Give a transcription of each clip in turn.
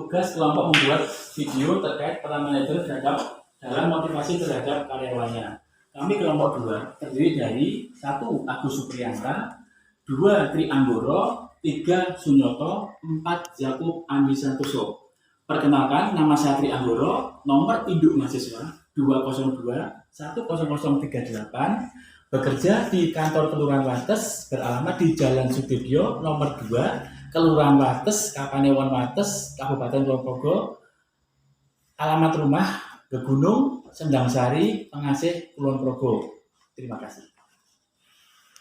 tugas kelompok membuat video terkait peran manajer dalam motivasi terhadap karyawannya. Kami kelompok 2 terdiri dari 1. Agus Supriyanta, 2. Tri Anggoro, 3. Sunyoto, 4. Yakub Andi Santoso. Perkenalkan, nama saya Tri Anggoro, nomor induk mahasiswa 202-10038, bekerja di kantor Kelurahan Wates, beralamat di Jalan Sudiryo nomor 2, Kelurahan Wates, Kapanewon Wates, Kabupaten Kulon Progo. Alamat rumah Begunung, Sendang Sari, Pengasih, Kulon Progo. Terima kasih.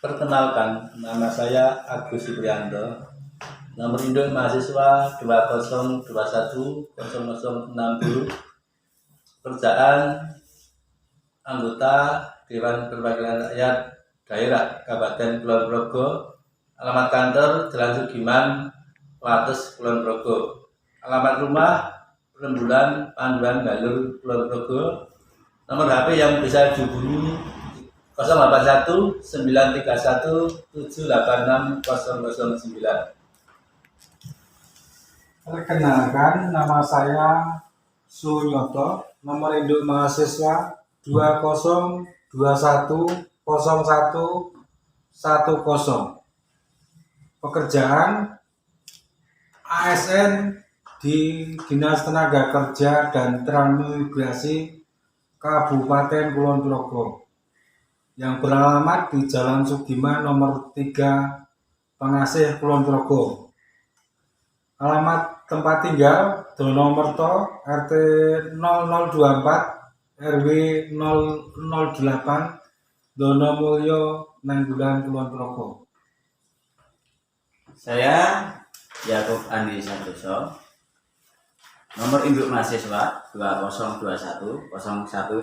Perkenalkan, nama saya Agus Supriyanto, nomor induk mahasiswa 20210060. Pekerjaan anggota Dewan Perwakilan Rakyat Daerah Kabupaten Kulon Progo, alamat kantor Jalan Sugiman, Wates, Kulon Progo. Alamat rumah Rembulan, Panduan, Galur, Kulon Progo. Nomor HP yang bisa dihubungi 081 931 786 009. Perkenalkan, nama saya Sunyoto, nomor induk mahasiswa 20210110. Pekerjaan ASN di Dinas Tenaga Kerja dan Transmigrasi Kabupaten Kulon Progo yang beralamat di Jalan Sugiman nomor 3, Pengasih, Kulon Progo. Alamat tempat tinggal Donomerto, RT 0024, RW 008, Donomulyo, Nanggulan, Kulon Progo. Saya Yakub Andi Santoso, nomor induk mahasiswa 20210115.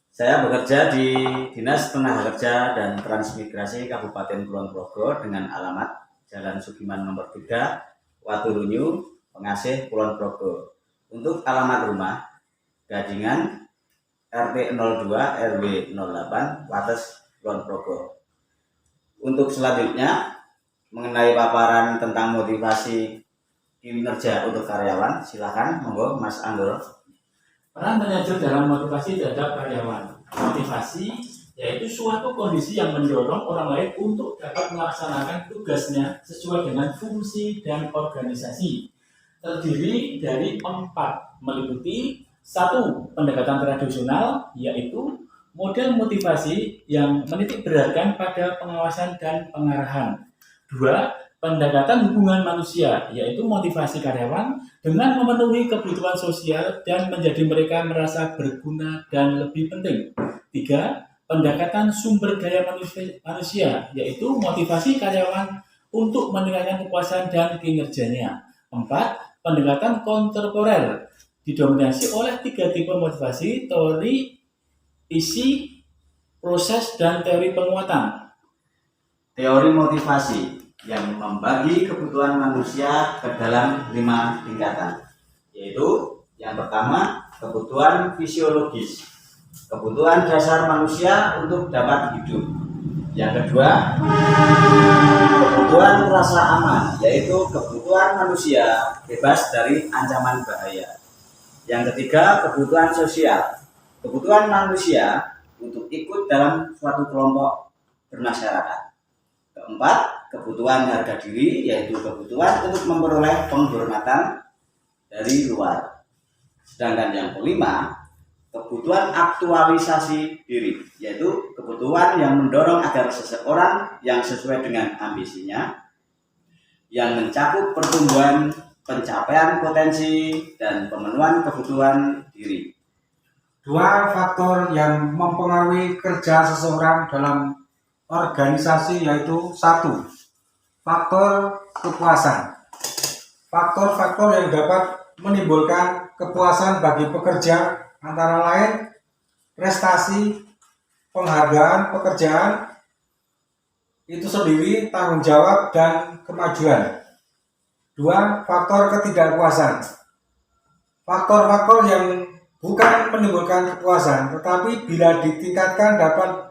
Saya bekerja di Dinas Tenaga Kerja dan Transmigrasi Kabupaten Kulon Progo dengan alamat Jalan Sugiman nomor 3, Waturunyu, Pengasih, Kulon Progo. Untuk alamat rumah Gadingan, RT 02, RW 08, Wates, Kulon Progo. Untuk selanjutnya mengenai paparan tentang motivasi kinerja untuk karyawan, silakan monggo Mas Anggoro. Peran manajer dalam motivasi terhadap karyawan. Motivasi yaitu suatu kondisi yang mendorong orang lain untuk dapat melaksanakan tugasnya sesuai dengan fungsi dan organisasi. Terdiri dari 4, meliputi 1. Pendekatan tradisional, yaitu model motivasi yang menitik beratkan pada pengawasan dan pengarahan. 2. Pendekatan hubungan manusia, yaitu motivasi karyawan dengan memenuhi kebutuhan sosial dan menjadi mereka merasa berguna dan lebih penting. 3. Pendekatan sumber daya manusia, yaitu motivasi karyawan untuk meningkatkan kepuasan dan kinerjanya. 4. Pendekatan kontemporer, didominasi oleh 3 tipe motivasi: teori, isi, proses, dan teori penguatan. Teori motivasi yang membagi kebutuhan manusia ke dalam 5 tingkatan, yaitu yang pertama kebutuhan fisiologis, kebutuhan dasar manusia untuk dapat hidup. Yang kedua, kebutuhan rasa aman, yaitu kebutuhan manusia bebas dari ancaman bahaya. Yang ketiga, kebutuhan sosial, kebutuhan manusia untuk ikut dalam suatu kelompok bermasyarakat. Keempat, kebutuhan harga diri, yaitu kebutuhan untuk memperoleh penghormatan dari luar. Sedangkan yang kelima, kebutuhan aktualisasi diri, yaitu kebutuhan yang mendorong agar seseorang yang sesuai dengan ambisinya, yang mencakup pertumbuhan, pencapaian potensi, dan pemenuhan kebutuhan diri. 2 faktor yang mempengaruhi kerja seseorang dalam organisasi, yaitu 1. Faktor kepuasan. Faktor-faktor yang dapat menimbulkan kepuasan bagi pekerja antara lain prestasi, penghargaan pekerjaan itu sendiri, tanggung jawab, dan kemajuan. 2. Faktor ketidakpuasan. Faktor-faktor yang bukan menimbulkan kepuasan, tetapi bila ditingkatkan dapat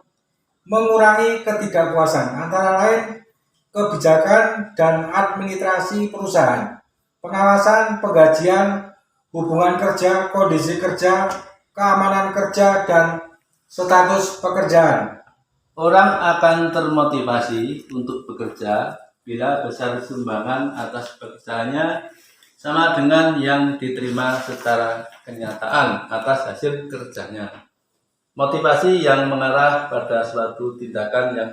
mengurangi ketidakpuasan, antara lain kebijakan dan administrasi perusahaan, pengawasan, penggajian, hubungan kerja, kondisi kerja, keamanan kerja, dan status pekerjaan. Orang akan termotivasi untuk bekerja bila besar sumbangan atas pekerjaannya sama dengan yang diterima secara kenyataan atas hasil kerjanya. Motivasi yang mengarah pada suatu tindakan yang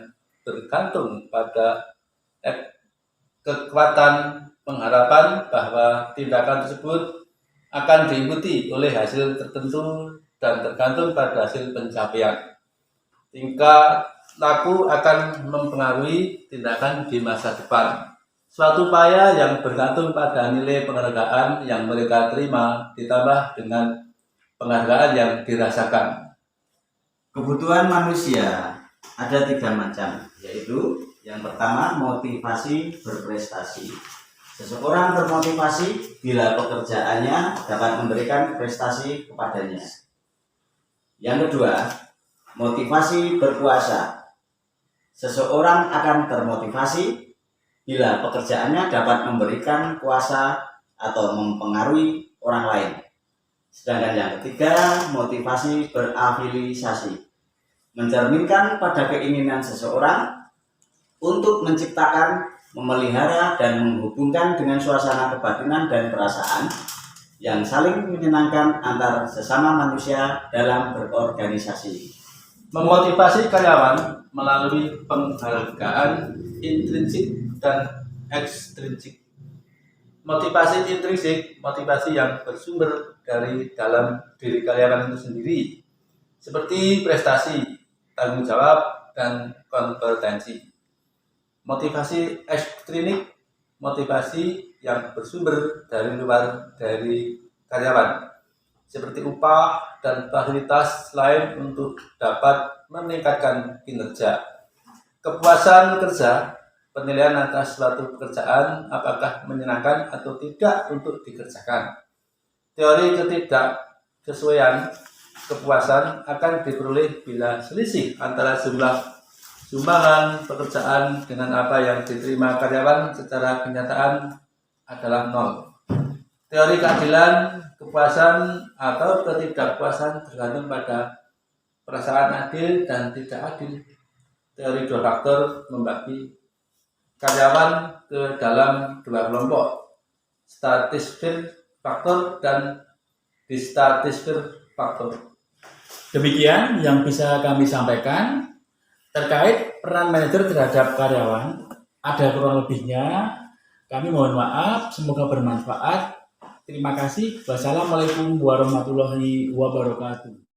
bergantung pada kekuatan pengharapan bahwa tindakan tersebut akan diikuti oleh hasil tertentu dan tergantung pada hasil pencapaian. Tingkah laku akan mempengaruhi tindakan di masa depan. Suatu upaya yang bergantung pada nilai penghargaan yang mereka terima ditambah dengan penghargaan yang dirasakan. Kebutuhan manusia ada 3 macam, yaitu yang pertama motivasi berprestasi. Seseorang termotivasi bila pekerjaannya dapat memberikan prestasi kepadanya. Yang kedua, motivasi berkuasa. Seseorang akan termotivasi bila pekerjaannya dapat memberikan kuasa atau mempengaruhi orang lain. Sedangkan yang ketiga, motivasi berafiliasi. Mencerminkan pada keinginan seseorang untuk menciptakan, memelihara, dan menghubungkan dengan suasana kebatinan dan perasaan yang saling menyenangkan antar sesama manusia dalam berorganisasi. Memotivasi karyawan melalui penghargaan intrinsik dan ekstrinsik. Motivasi intrinsik, motivasi yang bersumber dari dalam diri karyawan itu sendiri, seperti prestasi, tanggung jawab, dan kompetensi. Motivasi ekstrinsik, motivasi yang bersumber dari luar dari karyawan, seperti upah dan fasilitas lain untuk dapat meningkatkan kinerja. Kepuasan kerja, penilaian atas suatu pekerjaan apakah menyenangkan atau tidak untuk dikerjakan. Teori ketidaksesuaian kepuasan akan diperoleh bila selisih antara jumlah sumbangan pekerjaan dengan apa yang diterima karyawan secara kenyataan adalah 0. Teori keadilan kepuasan atau ketidakpuasan tergantung pada perasaan adil dan tidak adil. Teori 2 faktor membagi karyawan ke dalam 2 kelompok, statisfer faktor dan distatisfer faktor. Demikian yang bisa kami sampaikan terkait peran manajer terhadap karyawan. Ada kurang lebihnya, kami mohon maaf, semoga bermanfaat. Terima kasih. Wassalamualaikum warahmatullahi wabarakatuh.